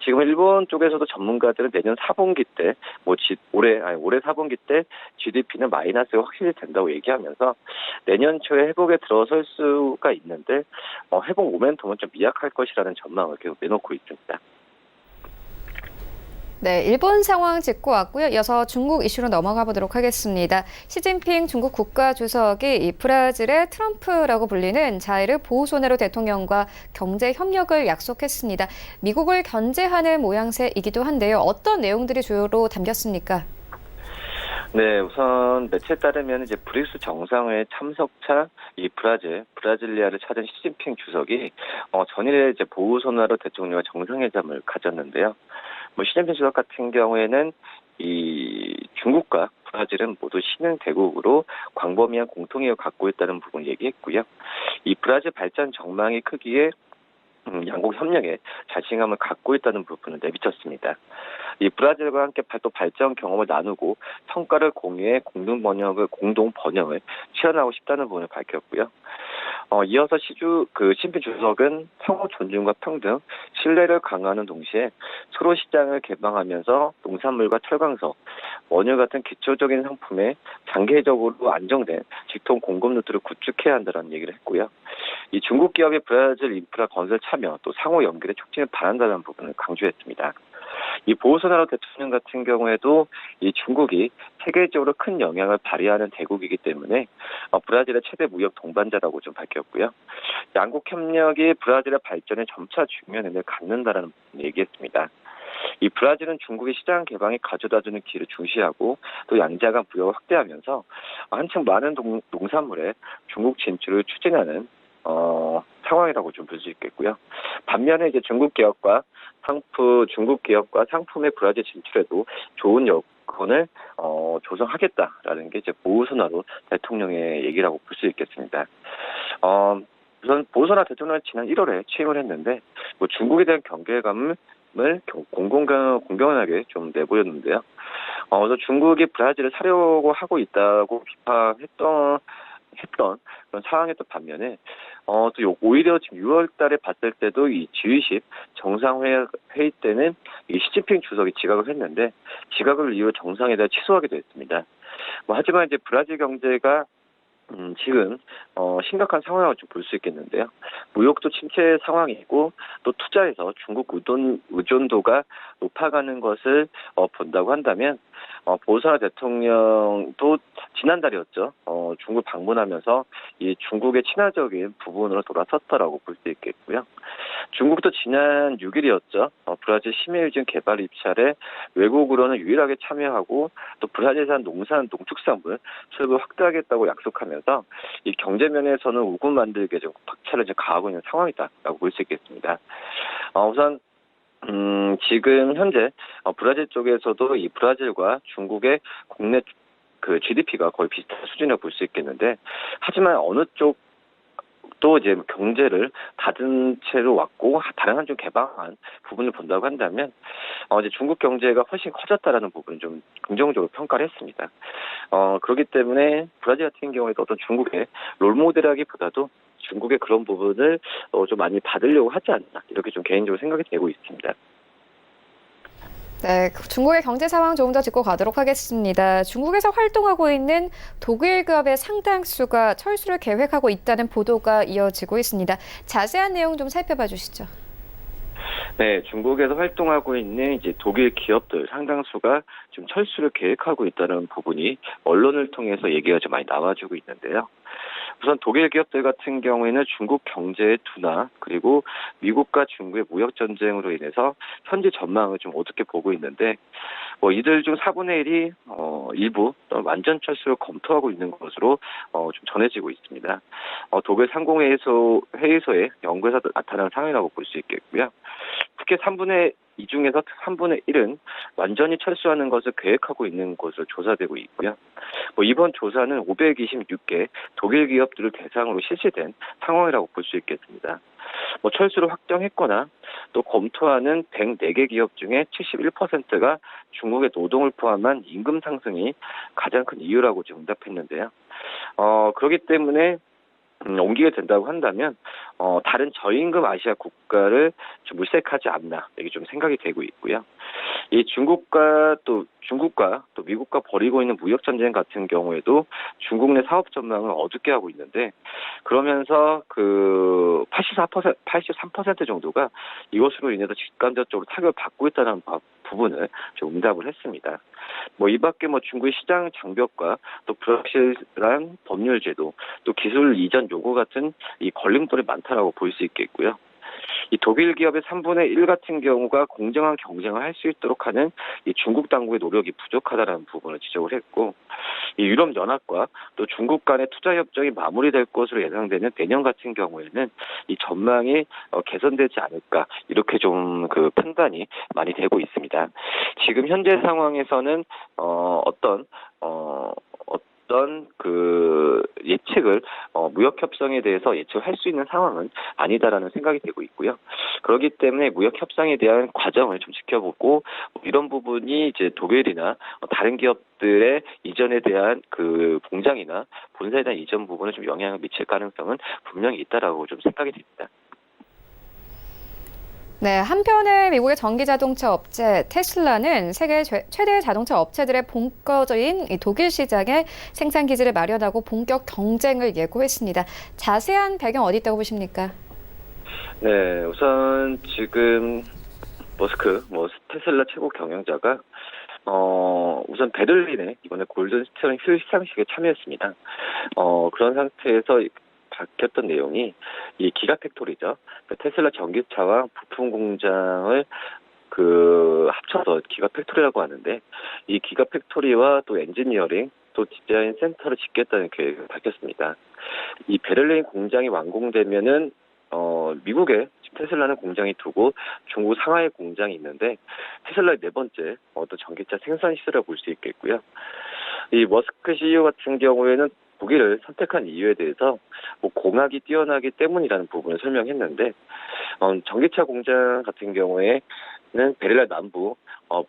지금 일본 쪽에서도 전문가들은 내년 4분기 때 올해 4분기 때 GDP는 마이너스가 확실히 된다고 얘기하면서 내년 초에 회복에 들어설 수가 있는데 회복 모멘텀은 좀 미약할 것이라는 전망을 계속 내놓고 있습니다. 네, 일본 상황 짚고 왔고요. 이어서 중국 이슈로 넘어가 보도록 하겠습니다. 시진핑 중국 국가주석이 이 브라질의 트럼프라고 불리는 자이르 보우소나루 대통령과 경제 협력을 약속했습니다. 미국을 견제하는 모양새이기도 한데요. 어떤 내용들이 주요로 담겼습니까? 네, 우선 매체에 따르면 이제 브릭스 정상회의 참석차 이 브라질리아를 찾은 시진핑 주석이 전일에 이제 보우소나루 대통령과 정상회담을 가졌는데요. 시진핑 주석 같은 경우에는 이 중국과 브라질은 모두 신흥 대국으로 광범위한 공통의를 갖고 있다는 부분을 얘기했고요. 이 브라질 발전 전망이 크기에 양국 협력에 자신감을 갖고 있다는 부분을 내비쳤습니다. 이 브라질과 함께 또 발전 경험을 나누고 성과를 공유해 공동 번영을 실현하고 싶다는 부분을 밝혔고요. 이어서 시진핑 주석은 상호 존중과 평등, 신뢰를 강화하는 동시에 서로 시장을 개방하면서 농산물과 철강석, 원유 같은 기초적인 상품에 장기적으로 안정된 직통 공급 루트를 구축해야 한다는 얘기를 했고요. 이 중국 기업의 브라질 인프라 건설 참여 또 상호 연결의 촉진을 바란다는 부분을 강조했습니다. 이 보우소나로 대통령 같은 경우에도 이 중국이 세계적으로 큰 영향을 발휘하는 대국이기 때문에 브라질의 최대 무역 동반자라고 좀 밝혔고요. 양국 협력이 브라질의 발전에 점차 중요한 의미를 갖는다라는 얘기했습니다. 이 브라질은 중국의 시장 개방이 가져다주는 길을 중시하고 또 양자간 무역을 확대하면서 한층 많은 농산물의 중국 진출을 추진하는 상황이라고 좀 볼 수 있겠고요. 반면에 이제 중국 기업과 상품의 브라질 진출에도 좋은 여건을 조성하겠다라는 게 이제 보우소나로 대통령의 얘기라고 볼 수 있겠습니다. 우선 보우소나 대통령은 지난 1월에 취임을 했는데 중국에 대한 경계감을 공공연하게 좀 내보였는데요. 그래서 중국이 브라질을 사려고 하고 있다고 비판했던 그런 상황이었던 반면에 또 오히려 지금 6월달에 봤을 때도 이 G20 정상회의 때는 이 시진핑 주석이 지각을 했는데 지각을 이유 정상회의가 취소하기도 했습니다. 하지만 이제 브라질 경제가 지금 심각한 상황이라고 좀 볼 수 있겠는데요. 무역도 침체 상황이고 또 투자에서 중국 의존도가 높아가는 것을 본다고 한다면 보우소나 대통령도 지난달이었죠. 중국 방문하면서 이 중국의 친화적인 부분으로 돌아섰다라고 볼 수 있겠고요. 중국도 지난 6일이었죠. 브라질 심해유진 개발 입찰에 외국으로는 유일하게 참여하고 또 브라질산 농축산물 수입을 확대하겠다고 약속하면서 이 경제 면에서는 우군 만들기에 좀 박차를 가하고 있는 상황이다라고 볼 수 있겠습니다. 우선 지금 현재 브라질 쪽에서도 이 브라질과 중국의 국내 그 GDP가 거의 비슷한 수준이라고 볼 수 있겠는데 하지만 어느 쪽도 이제 경제를 닫은 채로 왔고 다른 한쪽 개방한 부분을 본다고 한다면 이제 중국 경제가 훨씬 커졌다라는 부분을 좀 긍정적으로 평가를 했습니다. 그렇기 때문에 브라질 같은 경우에도 어떤 중국의 롤모델하기보다도 중국의 그런 부분을 좀 많이 받으려고 하지 않나 이렇게 좀 개인적으로 생각이 되고 있습니다. 네, 중국의 경제 상황 조금 더 짚고 가도록 하겠습니다. 중국에서 활동하고 있는 독일 기업의 상당수가 철수를 계획하고 있다는 보도가 이어지고 있습니다. 자세한 내용 좀 살펴봐 주시죠. 네, 중국에서 활동하고 있는 이제 독일 기업들 상당수가 지금 철수를 계획하고 있다는 부분이 언론을 통해서 얘기가 좀 많이 나와주고 있는데요. 우선 독일 기업들 같은 경우에는 중국 경제의 둔화 그리고 미국과 중국의 무역 전쟁으로 인해서 현재 전망을 좀 어떻게 보고 있는데 이들 중 4분의 1이 일부 완전 철수를 검토하고 있는 것으로 좀 전해지고 있습니다. 독일 상공회의소의 연구에서 나타난 상황이라고 볼 수 있겠고요. 특히 3분의 2 중에서 3분의 1은 완전히 철수하는 것을 계획하고 있는 것으로 조사되고 있고요. 이번 조사는 526개 독일 기업들을 대상으로 실시된 상황이라고 볼 수 있겠습니다. 철수를 확정했거나 또 검토하는 104개 기업 중에 71%가 중국의 노동을 포함한 임금 상승이 가장 큰 이유라고 지금 응답했는데요. 그렇기 때문에 옮기게 된다고 한다면 다른 저임금 아시아 국가를 좀 물색하지 않나 이게 좀 생각이 되고 있고요. 이 중국과 또 미국과 벌이고 있는 무역 전쟁 같은 경우에도 중국 내 사업 전망을 어둡게 하고 있는데 그러면서 그 83% 정도가 이것으로 인해서 직간접적으로 타격을 받고 있다는 부분을 좀 응답을 했습니다. 이 밖에 중국의 시장 장벽과 또 불확실한 법률 제도, 또 기술 이전 요구 같은 이 걸림돌이 많다라고 볼 수 있겠고요. 이 독일 기업의 3분의 1 같은 경우가 공정한 경쟁을 할 수 있도록 하는 이 중국 당국의 노력이 부족하다는 부분을 지적을 했고, 이 유럽 연합과 또 중국 간의 투자 협정이 마무리될 것으로 예상되는 내년 같은 경우에는 이 전망이 개선되지 않을까 이렇게 좀 그 판단이 많이 되고 있습니다. 지금 현재 상황에서는 어떤 그 예측을 무역 협상에 대해서 예측할 수 있는 상황은 아니다라는 생각이 되고 있고요. 그렇기 때문에 무역 협상에 대한 과정을 좀 지켜보고 이런 부분이 이제 독일이나 다른 기업들의 이전에 대한 그 공장이나 본사에 대한 이전 부분에 좀 영향을 미칠 가능성은 분명히 있다라고 좀 생각이 됩니다. 네, 한편에 미국의 전기자동차 업체 테슬라는 세계 최대 자동차 업체들의 본거지인 이 독일 시장에 생산 기지를 마련하고 본격 경쟁을 예고했습니다. 자세한 배경 어디 있다고 보십니까? 네, 우선 지금 머스크, 테슬라 최고 경영자가 우선 베를린에 이번에 골든 스티어링 휠 시상식에 참여했습니다. 그런 상태에서 밝혔던 내용이 이 기가팩토리죠. 테슬라 전기차와 부품 공장을 합쳐서 기가팩토리라고 하는데 이 기가팩토리와 또 엔지니어링 또 디자인 센터를 짓겠다는 계획을 밝혔습니다. 이 베를린 공장이 완공되면은 미국에 테슬라는 공장이 두고 중국 상하이 공장이 있는데 테슬라의 네 번째 전기차 생산 시설을 볼 수 있겠고요. 이 머스크 CEO 같은 경우에는 독일을 선택한 이유에 대해서 공학이 뛰어나기 때문이라는 부분을 설명했는데 전기차 공장 같은 경우에는 베를린 남부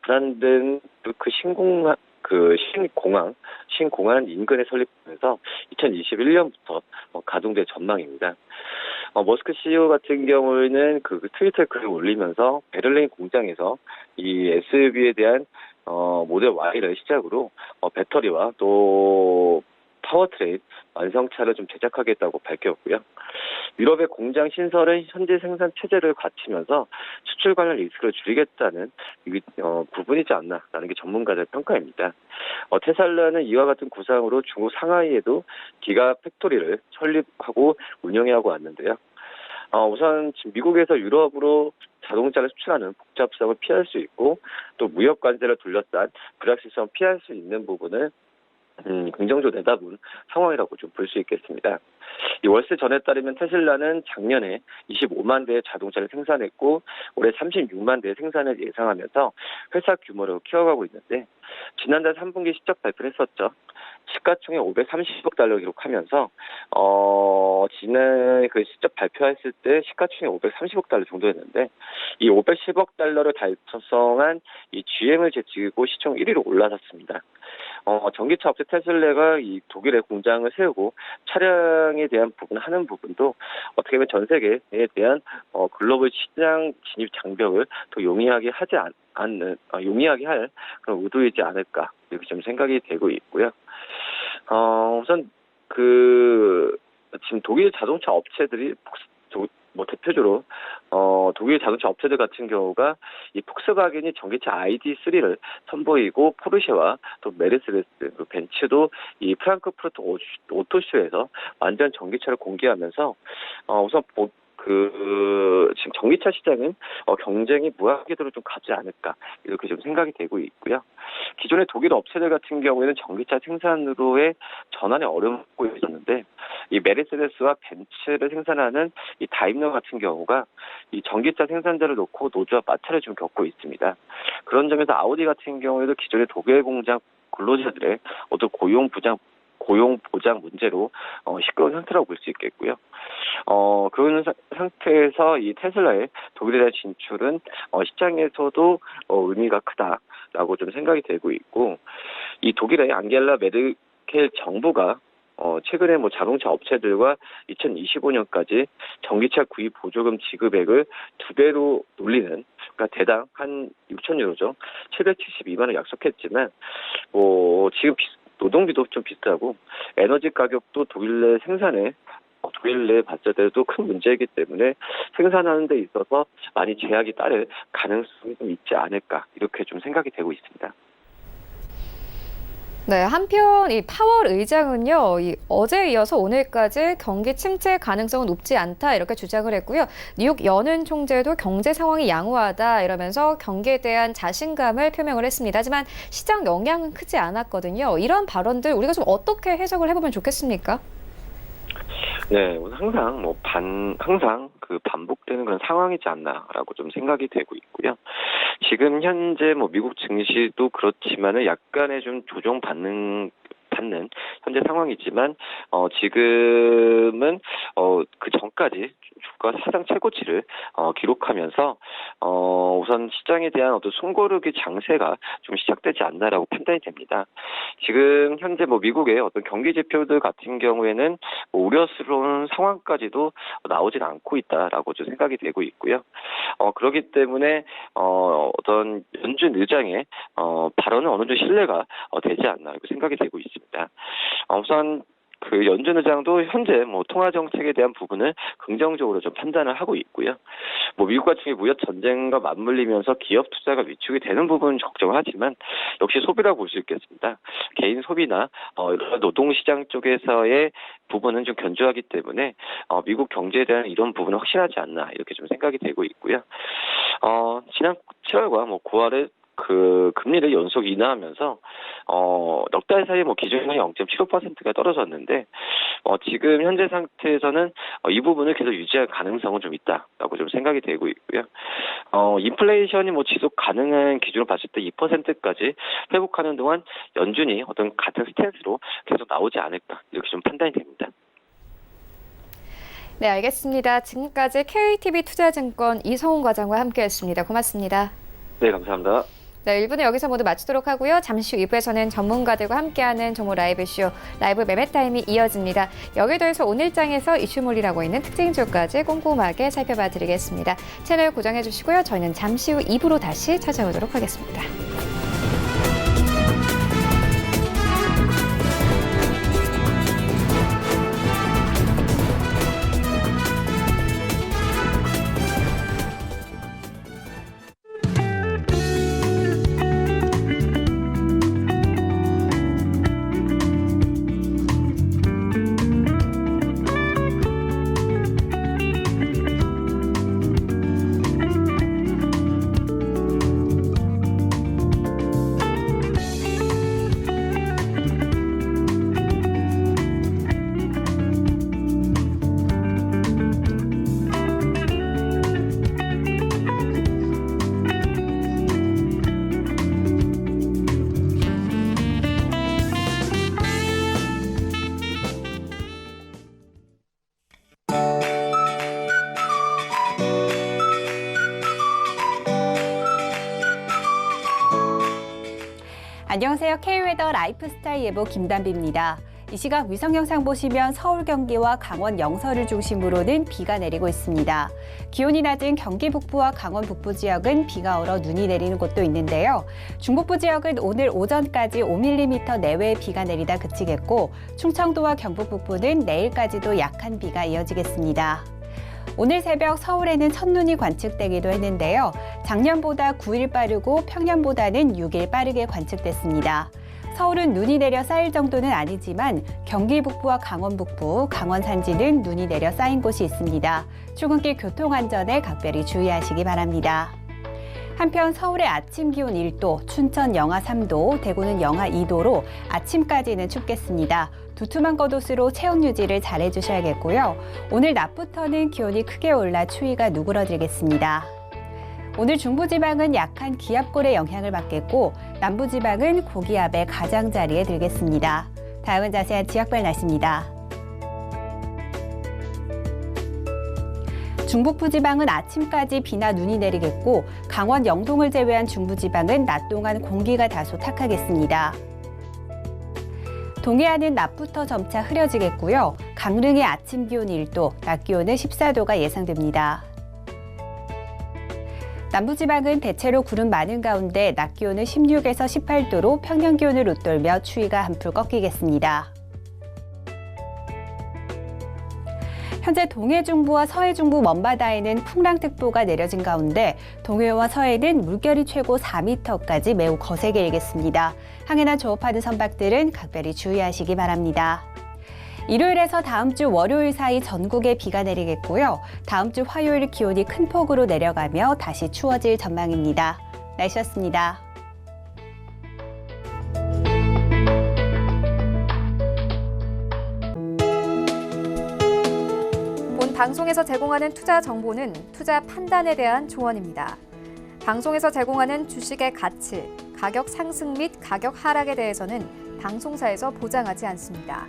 브란덴부르크 신공항 인근에 설립해서 2021년부터 가동될 전망입니다. 머스크 CEO 같은 경우에는 트위터에 글을 올리면서 베를린 공장에서 이 SUV에 대한 모델 Y를 시작으로 배터리와 또 파워트레인 완성차를 좀 제작하겠다고 밝혔고요. 유럽의 공장 신설은 현재 생산 체제를 갖추면서 수출 관련 리스크를 줄이겠다는 부분이지 않나라는 게 전문가들 평가입니다. 테슬라는 이와 같은 구상으로 중국 상하이에도 기가 팩토리를 설립하고 운영해 하고 왔는데요. 우선 지금 미국에서 유럽으로 자동차를 수출하는 복잡성을 피할 수 있고 또 무역 관세를 둘러싼 불확실성 피할 수 있는 부분을 긍정적으로 내다본 상황이라고 좀 볼 수 있겠습니다. 이 월세 전에 따르면 테슬라는 작년에 25만 대의 자동차를 생산했고 올해 36만 대의 생산을 예상하면서 회사 규모를 키워가고 있는데 지난달 3분기 실적 발표를 했었죠. 시가총액 530억 달러 기록하면서 지난 그 실적 발표했을 때 시가총액 530억 달러 정도였는데 이 510억 달러를 달성한 이 GM을 제치고 시총 1위로 올라섰습니다. 전기차 업체 테슬라가 이 독일에 공장을 세우고 차량에 대한 하는 부분도 어떻게 보면 전 세계에 대한 글로벌 시장 진입 장벽을 더 용이하게 용이하게 할 그런 의도이지 않을까 이렇게 좀 생각이 되고 있고요. 우선 지금 독일 자동차 업체들이 대표적으로 독일 자동차 업체들 같은 경우가 이 폭스바겐이 전기차 ID3를 선보이고 포르쉐와 또 메르세데스, 벤츠도 이 프랑크푸르트 오토쇼에서 완전 전기차를 공개하면서 우선 지금 전기차 시장은 경쟁이 무한궤도로 좀 가지 않을까 이렇게 좀 생각이 되고 있고요. 기존의 독일 업체들 같은 경우에는 전기차 생산으로의 전환에 어려움을 겪고 있었는데 이 메르세데스와 벤츠를 생산하는 이 다임러 같은 경우가 이 전기차 생산자를 놓고 노조와 마찰을 좀 겪고 있습니다. 그런 점에서 아우디 같은 경우에도 기존의 독일 공장 근로자들의 고용 보장 문제로 시끄러운 상태라고 볼 수 있겠고요. 그런 상태에서 이 테슬라의 독일에 대한 진출은 시장에서도 의미가 크다라고 좀 생각이 되고 있고 이 독일의 앙겔라 메르켈 정부가 최근에 자동차 업체들과 2025년까지 전기차 구입 보조금 지급액을 2배로 올리는 그러니까 대당 한 6,000유로죠. 772만 원 약속했지만 지금 노동비도 좀 비싸고 에너지 가격도 독일 내 봤을 때도 큰 문제이기 때문에 생산하는 데 있어서 많이 제약이 따를 가능성이 좀 있지 않을까 이렇게 좀 생각이 되고 있습니다. 네, 한편 이 파월 의장은요, 어제에 이어서 오늘까지 경기 침체 가능성은 높지 않다 이렇게 주장을 했고요. 뉴욕 연은 총재도 경제 상황이 양호하다 이러면서 경기에 대한 자신감을 표명을 했습니다. 하지만 시장 영향은 크지 않았거든요. 이런 발언들 우리가 좀 어떻게 해석을 해보면 좋겠습니까? 네, 항상 반복되는 그런 상황이지 않나라고 좀 생각이 되고 있고요. 지금 현재 미국 증시도 그렇지만은 약간의 좀 조정받는 받는 현재 상황이지만 지금은 그 전까지 주가 사상 최고치를 기록하면서 우선 시장에 대한 어떤 숨고르기 장세가 좀 시작되지 않나라고 판단이 됩니다. 지금 현재 미국의 어떤 경기 지표들 같은 경우에는 우려스러운 상황까지도 나오진 않고 있다라고 좀 생각이 되고 있고요. 그렇기 때문에 어떤 연준 의장의 발언은 어느 정도 신뢰가 되지 않나 이렇게 생각이 되고 있습니다. 우선 그 연준 의장도 현재 통화 정책에 대한 부분을 긍정적으로 좀 판단을 하고 있고요. 미국과 중의 무역 전쟁과 맞물리면서 기업 투자가 위축이 되는 부분은 걱정을 하지만 역시 소비라고 볼 수 있겠습니다. 개인 소비나 노동 시장 쪽에서의 부분은 좀 견조하기 때문에 미국 경제에 대한 이런 부분은 확실하지 않나 이렇게 좀 생각이 되고 있고요. 지난 7월과 9월에 그 금리를 연속 인하하면서 넉 달 사이에 기준금리 0.75%가 떨어졌는데 지금 현재 상태에서는 이 부분을 계속 유지할 가능성은 좀 있다라고 좀 생각이 되고 있고요. 인플레이션이 지속 가능한 기준으로 봤을 때 2%까지 회복하는 동안 연준이 어떤 같은 스탠스로 계속 나오지 않을까 이렇게 좀 판단이 됩니다. 네, 알겠습니다. 지금까지 KTB 투자증권 이성훈 과장과 함께했습니다. 고맙습니다. 네, 감사합니다. 네, 1부는 여기서 모두 마치도록 하고요. 잠시 후 2부에서는 전문가들과 함께하는 정보 라이브쇼, 라이브 매매타임이 이어집니다. 여기에 더해서 오늘장에서 이슈몰이라고 있는 특징 주까지 꼼꼼하게 살펴봐 드리겠습니다. 채널 고정해 주시고요. 저희는 잠시 후 2부로 다시 찾아오도록 하겠습니다. 안녕하세요. K웨더 라이프스타일 예보 김단비입니다. 이 시각 위성 영상 보시면 서울 경기와 강원 영서를 중심으로는 비가 내리고 있습니다. 기온이 낮은 경기 북부와 강원 북부 지역은 비가 얼어 눈이 내리는 곳도 있는데요. 중북부 지역은 오늘 오전까지 5mm 내외의 비가 내리다 그치겠고 충청도와 경북 북부는 내일까지도 약한 비가 이어지겠습니다. 오늘 새벽 서울에는 첫눈이 관측되기도 했는데요. 작년보다 9일 빠르고 평년보다는 6일 빠르게 관측됐습니다. 서울은 눈이 내려 쌓일 정도는 아니지만 경기 북부와 강원 북부, 강원 산지는 눈이 내려 쌓인 곳이 있습니다. 출근길 교통안전에 각별히 주의하시기 바랍니다. 한편 서울의 아침 기온 1도, 춘천 영하 3도, 대구는 영하 2도로 아침까지는 춥겠습니다. 두툼한 겉옷으로 체온 유지를 잘 해주셔야겠고요. 오늘 낮부터는 기온이 크게 올라 추위가 누그러들겠습니다. 오늘 중부지방은 약한 기압골의 영향을 받겠고 남부지방은 고기압의 가장자리에 들겠습니다. 다음은 자세한 지역별 날씨입니다. 중북부 지방은 아침까지 비나 눈이 내리겠고 강원 영동을 제외한 중부지방은 낮 동안 공기가 다소 탁하겠습니다. 동해안은 낮부터 점차 흐려지겠고요. 강릉의 아침 기온 1도, 낮 기온은 14도가 예상됩니다. 남부지방은 대체로 구름 많은 가운데 낮 기온은 16에서 18도로 평년 기온을 웃돌며 추위가 한풀 꺾이겠습니다. 현재 동해중부와 서해중부 먼바다에는 풍랑특보가 내려진 가운데 동해와 서해는 물결이 최고 4m까지 매우 거세게 일겠습니다. 항해나 조업하는 선박들은 각별히 주의하시기 바랍니다. 일요일에서 다음 주 월요일 사이 전국에 비가 내리겠고요. 다음 주 화요일 기온이 큰 폭으로 내려가며 다시 추워질 전망입니다. 날씨였습니다. 본 방송에서 제공하는 투자 정보는 투자 판단에 대한 조언입니다. 방송에서 제공하는 주식의 가치, 가격 상승 및 가격 하락에 대해서는 방송사에서 보장하지 않습니다.